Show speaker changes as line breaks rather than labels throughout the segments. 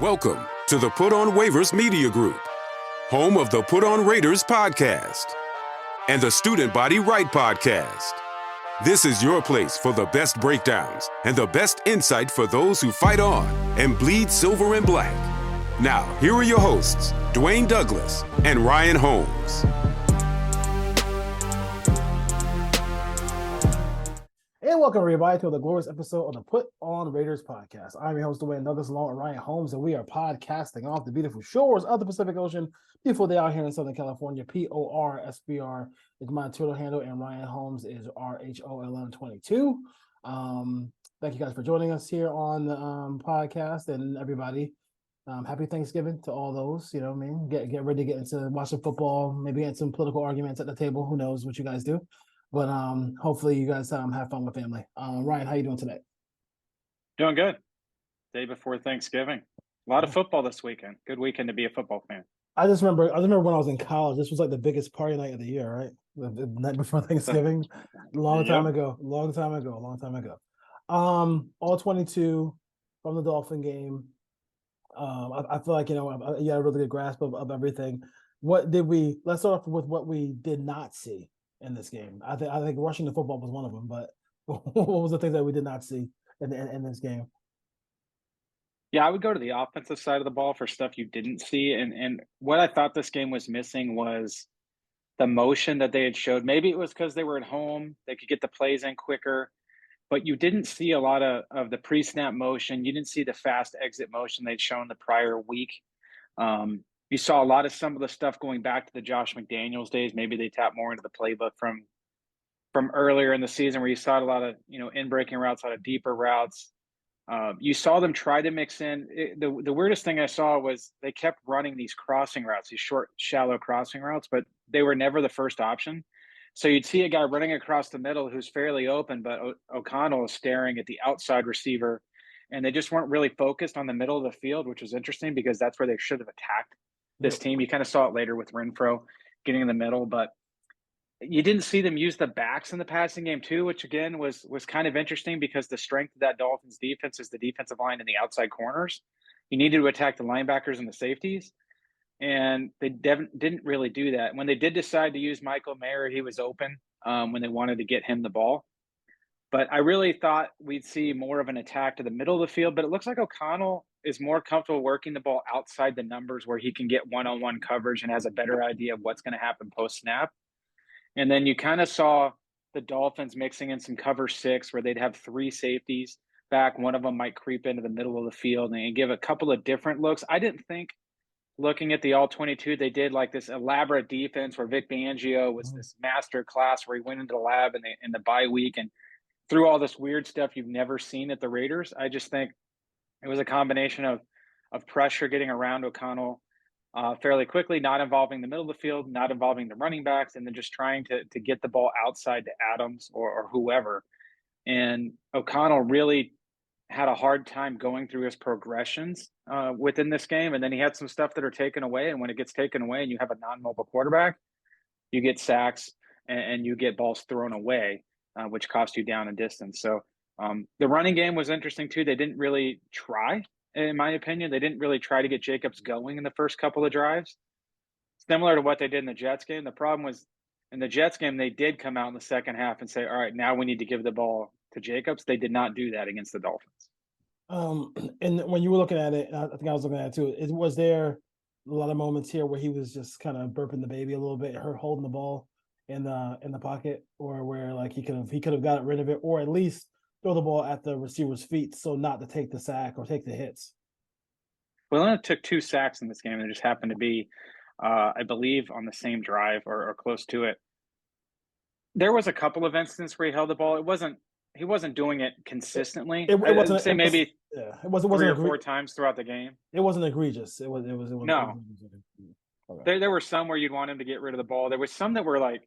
Welcome to the Put on Waivers Media Group, home of the Put on Raiders podcast and the Student Body Right podcast. This is your place for the best breakdowns and the best insight for those who fight on and bleed silver and black. Now, here are your hosts, Dwayne Douglas and Ryan Holmes.
And welcome everybody to the glorious episode of the Put on Raiders podcast. I'm your host, Dwayne Douglas, along with Ryan Holmes, and we are podcasting off the beautiful shores of the Pacific Ocean. Beautiful day out here in Southern California. PORSBR is my Twitter handle, and Ryan Holmes is RHOLM22. Thank you guys for joining us here on the podcast, and everybody. Happy Thanksgiving to all those. You know what I mean? Get ready to get into watching football, maybe get some political arguments at the table. Who knows what you guys do? But hopefully you guys have fun with family. Ryan, how you doing today?
Doing good. Day before Thanksgiving. A lot of football this weekend. Good weekend to be a football fan.
I remember when I was in college, this was like the biggest party night of the year, right? The night before Thanksgiving. Long time ago. All 22 from the Dolphin game. I feel like, you had a really good grasp of everything. Let's start off with what we did not see in this game. I think rushing the football was one of them, but what was the thing that we did not see in this game?
Yeah, I would go to the offensive side of the ball for stuff you didn't see. And what I thought this game was missing was the motion that they had showed. Maybe it was because they were at home, they could get the plays in quicker, but you didn't see a lot of the pre-snap motion. You didn't see the fast exit motion they'd shown the prior week. You saw a lot of some of the stuff going back to the Josh McDaniels days. Maybe they tapped more into the playbook from earlier in the season where you saw a lot of, in-breaking routes, a lot of deeper routes. You saw them try to mix in. The weirdest thing I saw was they kept running these crossing routes, these short, shallow crossing routes, but they were never the first option. So you'd see a guy running across the middle who's fairly open, but O'Connell is staring at the outside receiver, and they just weren't really focused on the middle of the field, which was interesting because that's where they should have attacked this team. You kind of saw it later with Renfro getting in the middle, but you didn't see them use the backs in the passing game too, which again was kind of interesting because the strength of that Dolphins defense is the defensive line and the outside corners. You needed to attack the linebackers and the safeties, and they didn't really do that. When they did decide to use Michael Mayer, he was open when they wanted to get him the ball. But I really thought we'd see more of an attack to the middle of the field, but it looks like O'Connell is more comfortable working the ball outside the numbers where he can get one-on-one coverage and has a better idea of what's going to happen post-snap. And then you kind of saw the Dolphins mixing in some cover six where they'd have three safeties back. One of them might creep into the middle of the field and give a couple of different looks. I didn't think, looking at the all-22, they did like this elaborate defense where Vic Fangio was this master class where he went into the lab in the bye week and threw all this weird stuff you've never seen at the Raiders. I just think it was a combination of pressure getting around O'Connell fairly quickly, not involving the middle of the field, not involving the running backs, and then just trying to get the ball outside to Adams or whoever. And O'Connell really had a hard time going through his progressions within this game. And then he had some stuff that are taken away. And when it gets taken away and you have a non-mobile quarterback, you get sacks and you get balls thrown away, which cost you down and distance. So the running game was interesting too. They didn't really try, in my opinion. They didn't really try to get Jacobs going in the first couple of drives. Similar to what they did in the Jets game. The problem was in the Jets game, they did come out in the second half and say, all right, now we need to give the ball to Jacobs. They did not do that against the Dolphins.
And when you were looking at it, I think I was looking at it too, was there a lot of moments here where he was just kind of burping the baby a little bit, her holding the ball in the pocket, or where like he could have got rid of it, or at least throw the ball at the receiver's feet so not to take the sack or take the hits?
Well, it took 2 sacks in this game. It just happened to be, I believe, on the same drive or close to it. There was a couple of instances where he held the ball. He wasn't doing it consonsistently. It wasn't. Say maybe
it wasn't
3 or 4 times throughout the game.
It wasn't egregious. It was
no.
Okay.
There were some where you'd want him to get rid of the ball. There was some that were like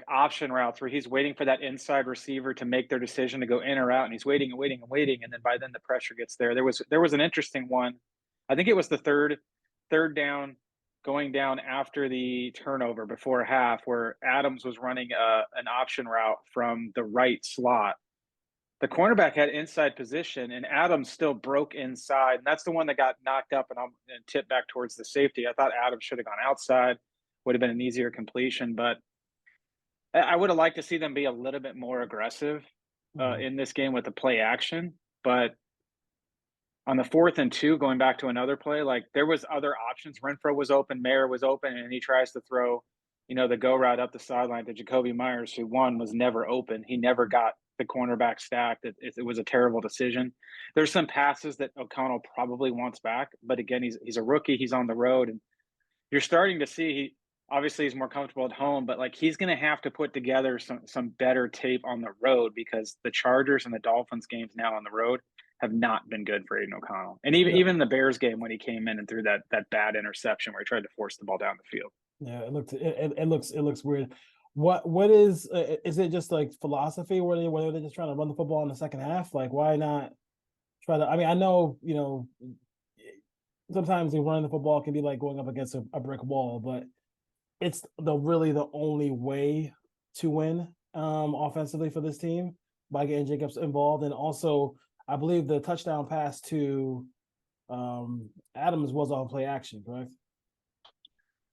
option routes where he's waiting for that inside receiver to make their decision to go in or out, and he's waiting and waiting and waiting, and then by then the pressure gets there. There was an interesting one. I think it was the third down going down after the turnover before half, where Adams was running an option route from the right slot, the cornerback had inside position, and Adams still broke inside, and that's the one that got knocked up and tipped back towards the safety. I thought Adams should have gone outside, would have been an easier completion, but I would have liked to see them be a little bit more aggressive in this game with the play action. But on the 4th and 2, going back to another play, like there was other options. Renfro was open, Mayer was open, and he tries to throw, the go route up the sideline to Jacoby Myers, who was never open. He never got the cornerback stacked. It was a terrible decision. There's some passes that O'Connell probably wants back, but again, he's a rookie. He's on the road, and you're starting to see obviously he's more comfortable at home, but like he's going to have to put together some better tape on the road because the Chargers and the Dolphins games now on the road have not been good for Aiden O'Connell. And even the Bears game when he came in and threw that bad interception where he tried to force the ball down the field.
Yeah, it looks weird. What is it just like philosophy where they're just trying to run the football in the second half? Like why not try to? I mean, I know sometimes running the football can be like going up against a brick wall, but it's really the only way to win offensively for this team by getting Jacobs involved. And also, I believe the touchdown pass to Adams was on play action, correct?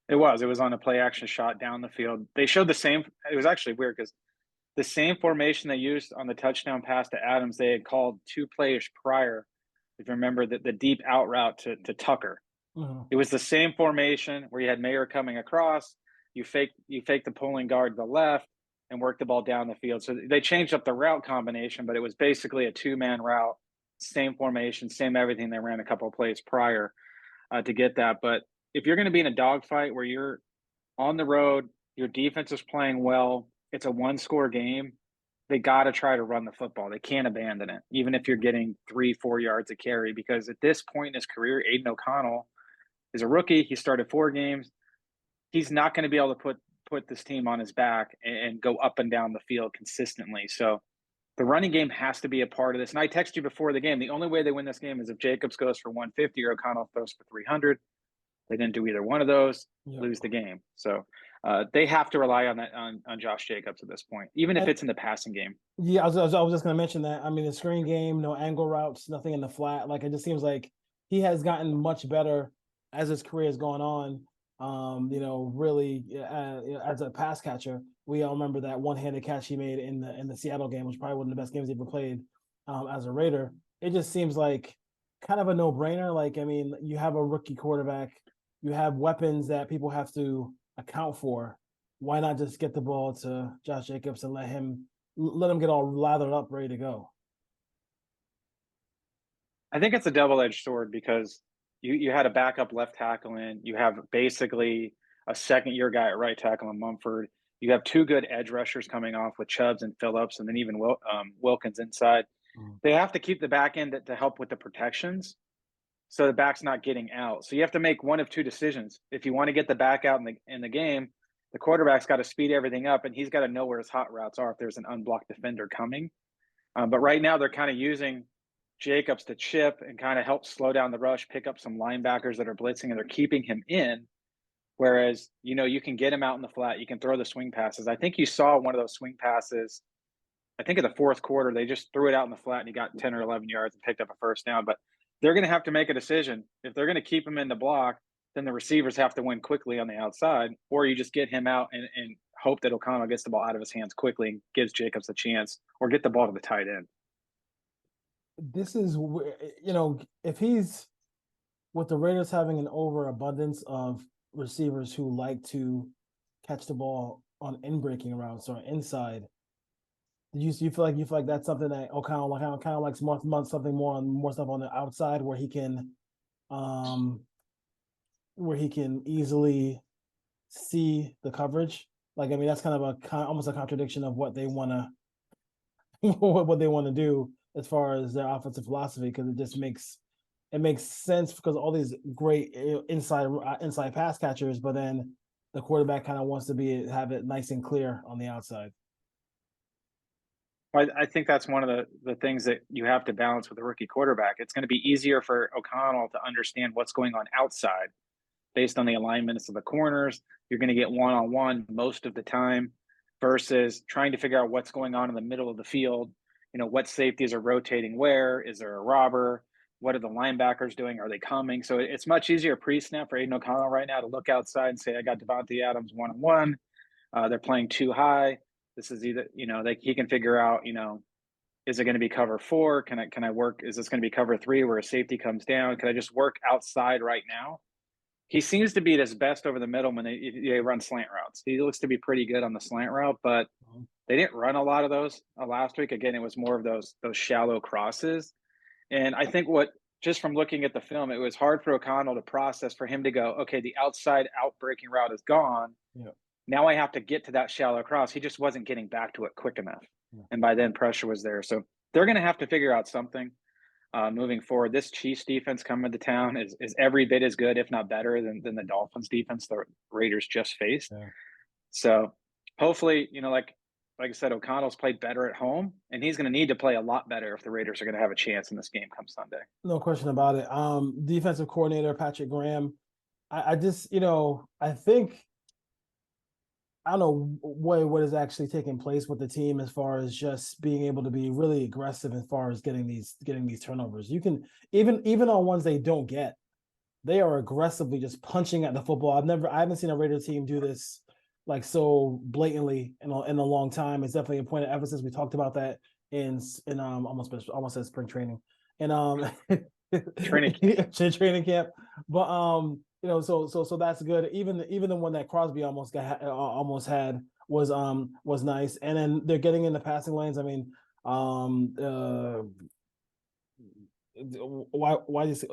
It was on a play action shot down the field. They showed the same. It was actually weird because the same formation they used on the touchdown pass to Adams, they had called 2 plays prior. If you remember the deep out route to Tucker. It was the same formation where you had Mayer coming across. You fake the pulling guard to the left and work the ball down the field. So they changed up the route combination, but it was basically a 2-man route, same formation, same everything. They ran a couple of plays prior to get that. But if you're going to be in a dogfight where you're on the road, your defense is playing well, it's a 1-score game, they got to try to run the football. They can't abandon it, even if you're getting 3-4 yards a carry, because at this point in his career, Aiden O'Connell is a rookie. He started 4 games. He's not going to be able to put this team on his back and go up and down the field consistently. So the running game has to be a part of this. And I texted you before the game, the only way they win this game is if Jacobs goes for 150 or O'Connell throws for 300. They didn't do either one of those, lose the game. So they have to rely on that on Josh Jacobs at this point, even if it's in the passing game.
Yeah, I was just going to mention that. I mean, the screen game, no angle routes, nothing in the flat. Like it just seems like he has gotten much better as his career has gone on. Really as a pass catcher, we all remember that one-handed catch he made in the Seattle game, which was probably one of the best games he ever played as a Raider. It just seems like kind of a no-brainer. Like, I mean, you have a rookie quarterback, you have weapons that people have to account for. Why not just get the ball to Josh Jacobs and let him get all lathered up, ready to go?
I think it's a double-edged sword because you had a backup left tackle in. You have basically a second-year guy at right tackle in Mumford. You have 2 good edge rushers coming off with Chubbs and Phillips, and then even Wilkins inside. They have to keep the back end to help with the protections, so the back's not getting out. So you have to make one of 2 decisions. If you want to get the back out in the game, the quarterback's got to speed everything up, and he's got to know where his hot routes are if there's an unblocked defender coming. But right now they're kind of using Jacobs to chip and kind of help slow down the rush, pick up some linebackers that are blitzing, and they're keeping him in. Whereas, you can get him out in the flat. You can throw the swing passes. I think you saw one of those swing passes. I think in the 4th quarter, they just threw it out in the flat and he got 10 or 11 yards and picked up a first down. But they're going to have to make a decision. If they're going to keep him in the block, then the receivers have to win quickly on the outside, or you just get him out and hope that O'Connell gets the ball out of his hands quickly and gives Jacobs a chance, or get the ball to the tight end.
This is, if he's with the Raiders having an overabundance of receivers who like to catch the ball on in-breaking routes or inside, you feel like that's something that O'Connell kind of likes more stuff on the outside where he can easily see the coverage. Like, I mean, that's kind of almost a contradiction of what they want to do as far as their offensive philosophy, because it makes sense because all these great inside pass catchers, but then the quarterback kind of wants to have it nice and clear on the outside.
I think that's one of the things that you have to balance with a rookie quarterback. It's going to be easier for O'Connell to understand what's going on outside based on the alignments of the corners. You're going to get one-on-one most of the time versus trying to figure out what's going on in the middle of the field what safeties are rotating where. Is there a robber? What are the linebackers doing? Are they coming? So it's much easier pre-snap for Aiden O'Connell right now to look outside and say, I got Devontae Adams one-on-one. They're playing too high. This is either, he can figure out, is it going to be cover 4? Can I work? Is this going to be cover 3 where a safety comes down? Can I just work outside right now? He seems to be at his best over the middle when they run slant routes. He looks to be pretty good on the slant route, but they didn't run a lot of those last week. Again, it was more of those shallow crosses. And I think just from looking at the film, it was hard for O'Connell to process, for him to go, okay, the outside out-breaking route is gone.
Yeah.
Now I have to get to that shallow cross. He just wasn't getting back to it quick enough. Yeah. And by then pressure was there. So they're going to have to figure out something moving forward. This Chiefs defense coming to town is every bit as good, if not better, than the Dolphins defense the Raiders just faced. Yeah. So hopefully, like I said, O'Connell's played better at home, and he's going to need to play a lot better if the Raiders are going to have a chance in this game come Sunday.
No question about it. Defensive coordinator Patrick Graham, I just, I think, I don't know what is actually taking place with the team as far as just being able to be really aggressive as far as getting these turnovers. You can even on ones they don't get, they are aggressively just punching at the football. I haven't seen a Raider team do this like so blatantly in a long time. It's definitely a point of emphasis. We talked about that in almost said spring training and training camp. But so that's good. Even the one that Crosby almost had was nice. And then they're getting in the passing lanes. I mean,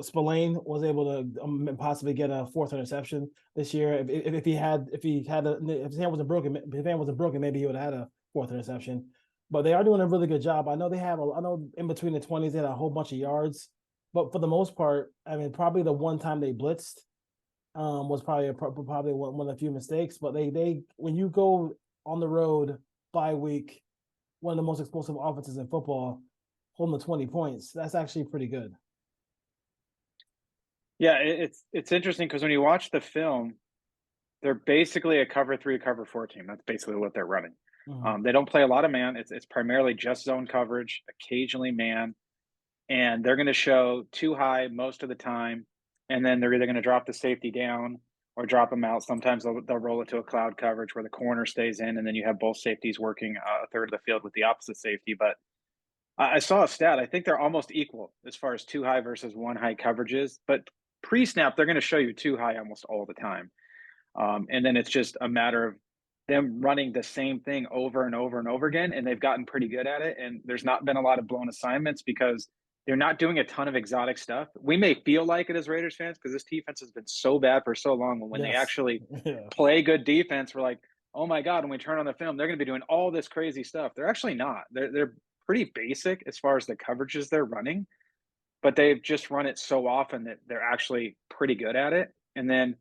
Spillane was able to possibly get a 4th interception this year. If his hand wasn't broken, maybe he would have had a 4th interception. But they are doing a really good job. I know in between the 20s they had a whole bunch of yards, but for the most part, I mean, probably the one time they blitzed was probably one of the few mistakes. But they when you go on the road bye week, one of the most explosive offenses in football, holding the 20 points, that's actually pretty good.
Yeah, it's interesting because when you watch the film, they're basically a cover 3, cover 4 team. That's basically what they're running. Mm-hmm. They don't play a lot of man. It's primarily just zone coverage, occasionally man, and they're going to show too high most of the time, and then they're either going to drop the safety down or drop them out. Sometimes they'll roll it to a cloud coverage where the corner stays in, and then you have both safeties working a third of the field with the opposite safety. But I saw a stat. I think they're almost equal as far as 2 high versus 1 high coverages. But pre-snap, they're going to show you 2 high almost all the time. And then it's just a matter of them running the same thing over and over and over again. And they've gotten pretty good at it. And there's not been a lot of blown assignments because they're not doing a ton of exotic stuff. We may feel like it as Raiders fans because this defense has been so bad for so long. When they actually play good defense, we're like, oh my God, when we turn on the film, they're going to be doing all this crazy stuff. They're actually not. They're pretty basic as far as the coverages they're running, but they've just run it so often that they're actually pretty good at it. And then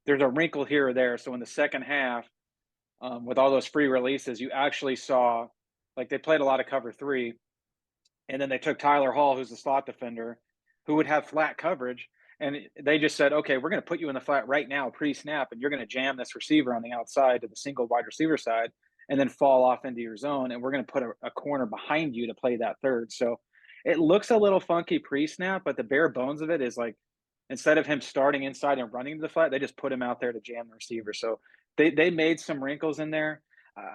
there's a wrinkle here or there. So in the second half, with all those free releases, you actually saw, like, they played a lot of cover 3, and then they took Tyler Hall, who's the slot defender, who would have flat coverage, and they just said, okay, we're going to put you in the flat right now pre-snap, and you're going to jam this receiver on the outside to the single wide receiver side and then fall off into your zone, and we're going to put a corner behind you to play that third. So it looks a little funky pre-snap, but the bare bones of it is, like, instead of him starting inside and running to the flat, they just put him out there to jam the receiver. So they made some wrinkles in there.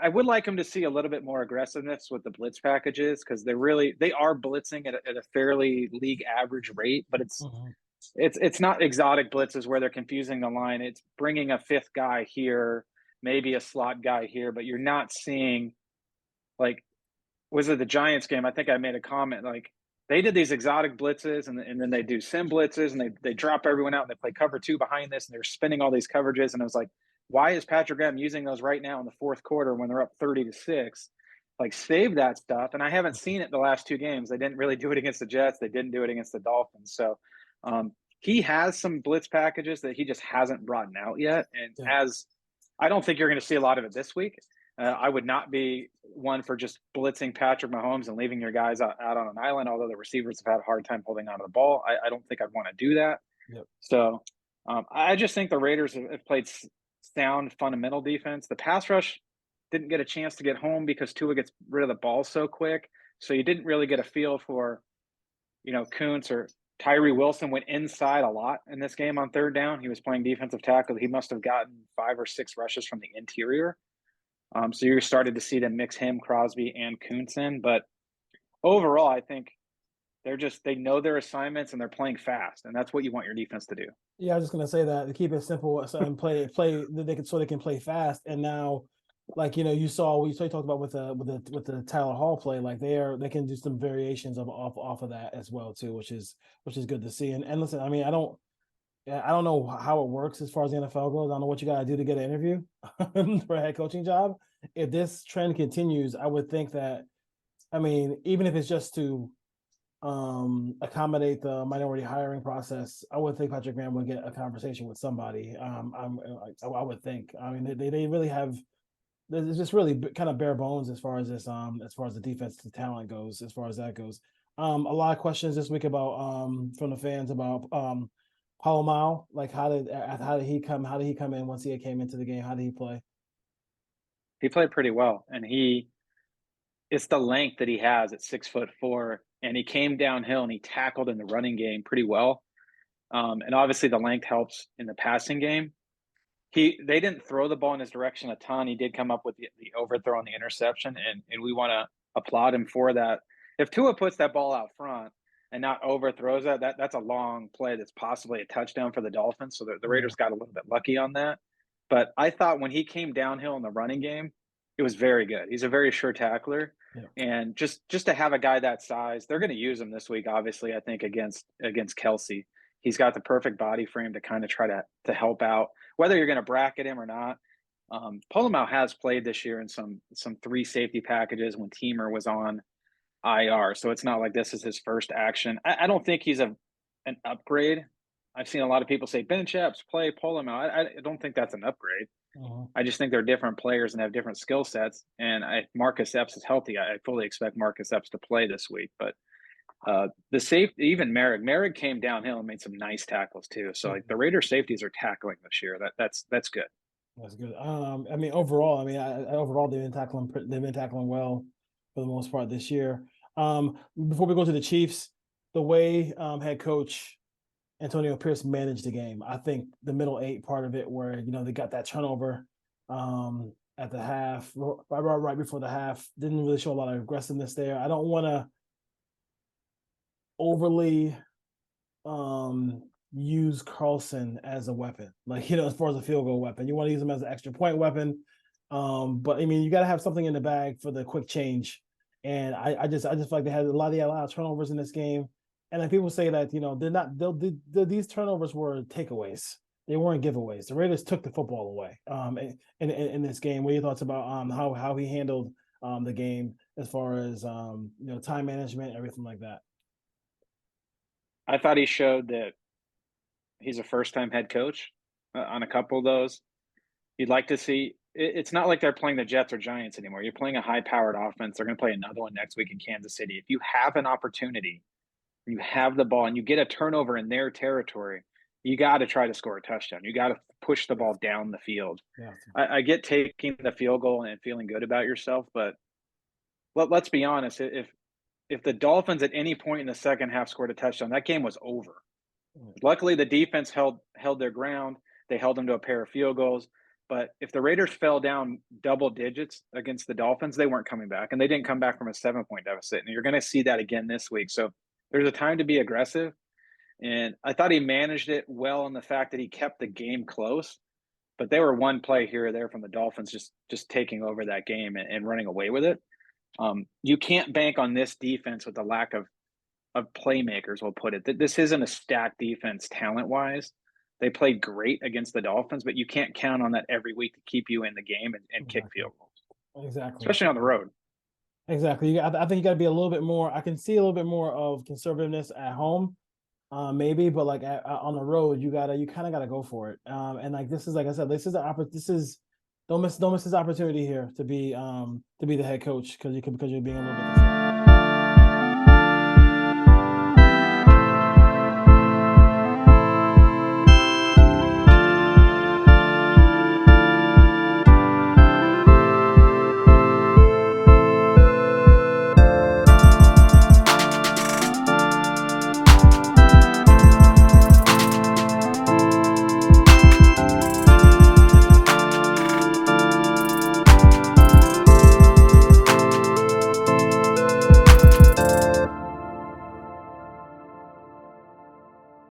I would like them to see a little bit more aggressiveness with the blitz packages because they are blitzing at a fairly league average rate, but it's not exotic blitzes where they're confusing the line. It's bringing a 5th guy here, maybe a slot guy here, but you're not seeing, like, was it the Giants game? I think I made a comment, like, they did these exotic blitzes and then they do sim blitzes and they drop everyone out and they play cover 2 behind this and they're spinning all these coverages. And I was like, why is Patrick Graham using those right now in the 4th quarter when they're up 30-6? Like, save that stuff. And I haven't seen it the last 2 games. They didn't really do it against the Jets. They didn't do it against the Dolphins. So he has some blitz packages that he just hasn't brought out yet. And I don't think you're going to see a lot of it this week. I would not be one for just blitzing Patrick Mahomes and leaving your guys out on an island, although the receivers have had a hard time holding on to the ball. I don't think I'd want to do that. Yep. So I just think the Raiders have played sound fundamental defense. The pass rush didn't get a chance to get home because Tua gets rid of the ball so quick. So you didn't really get a feel for, Kuntz or Tyree Wilson went inside a lot in this game on third down. He was playing defensive tackle. He must have gotten 5 or 6 rushes from the interior. So you started to see them mix him, Crosby, and Kuntz in. But overall, I think they know their assignments and they're playing fast, and that's what you want your defense to do.
Yeah, I was just gonna say that to keep it simple and play they can play fast. And now, like you saw we talked about with the Tyler Hall play, like they can do some variations off of that as well too, which is good to see. And listen, I mean, I don't know how it works as far as the NFL goes. I don't know what you got to do to get an interview for a head coaching job. If this trend continues, I would think that, I mean, even if it's just to accommodate the minority hiring process, I would think Patrick Graham would get a conversation with somebody. I would think. I mean, they really have. It's just really kind of bare bones as far as this as far as the defensive talent goes, as far as that goes. A lot of questions this week about from the fans about Paulo Mao. Like how did he come in once he came into the game? How did he play?
He played pretty well, and it's the length that he has at 6'4", and he came downhill and he tackled in the running game pretty well. And obviously the length helps in the passing game. They didn't throw the ball in his direction a ton. He did come up with the overthrow and the interception, and we want to applaud him for that. If Tua puts that ball out front and not overthrows that's a long play that's possibly a touchdown for the Dolphins. So the Raiders got a little bit lucky on that. But I thought when he came downhill in the running game, it was very good. He's a very sure tackler.
Yeah.
And just to have a guy that size, they're going to use him this week, obviously, I think, against Kelsey. He's got the perfect body frame to kind of try to help out, whether you're going to bracket him or not. Polamalu has played this year in some 3 safety packages when Teamer was on IR. So it's not like this is his first action. I don't think he's an upgrade. I've seen a lot of people say Ben Chaps play Polamalu. I don't think that's an upgrade. I just think they're different players and have different skill sets. And Marcus Epps is healthy. I fully expect Marcus Epps to play this week. But the safety, even Merrick came downhill and made some nice tackles too. So like the Raiders safeties are tackling this year. That's good.
That's good. I mean, overall, overall they've been tackling well for the most part this year. Before we go to the Chiefs, the way head coach Antonio Pierce managed the game, I think the middle 8 part of it, where they got that turnover at the half, right before the half, didn't really show a lot of aggressiveness there. I don't want to overly use Carlson as a weapon, like as far as a field goal weapon. You want to use him as an extra point weapon, but I mean, you got to have something in the bag for the quick change. And I just feel like they had a lot of turnovers in this game. And then people say that these turnovers were takeaways. They weren't giveaways. The Raiders took the football away in this game. What are your thoughts about how he handled the game as far as time management, everything like that?
I thought he showed that he's a first-time head coach on a couple of those. You'd like to see – it's not like they're playing the Jets or Giants anymore. You're playing a high-powered offense. They're going to play another one next week in Kansas City. If you have an opportunity, you have the ball, and you get a turnover in their territory, you got to try to score a touchdown. You got to push the ball down the field. Yeah. I get taking the field goal and feeling good about yourself, but let's be honest. If the Dolphins at any point in the second half scored a touchdown, that game was over. Luckily, the defense held their ground. They held them to a pair of field goals. But if the Raiders fell down double digits against the Dolphins, they weren't coming back. And they didn't come back from a 7-point deficit. And you're going to see that again this week. So there's a time to be aggressive. And I thought he managed it well in the fact that he kept the game close. But they were one play here or there from the Dolphins just taking over that game and running away with it. You can't bank on this defense with the lack of playmakers, we'll put it. This isn't a stacked defense talent-wise. They played great against the Dolphins, but you can't count on that every week to keep you in the game and kick field goals.
Exactly.
Especially on the road.
Exactly. I think you got to be a little bit more – I can see a little bit more of conservativeness at home, maybe, but like on the road, you kind of got to go for it. And like this is, like I said, don't miss this opportunity here to be the head coach because you're being a little bit concerned.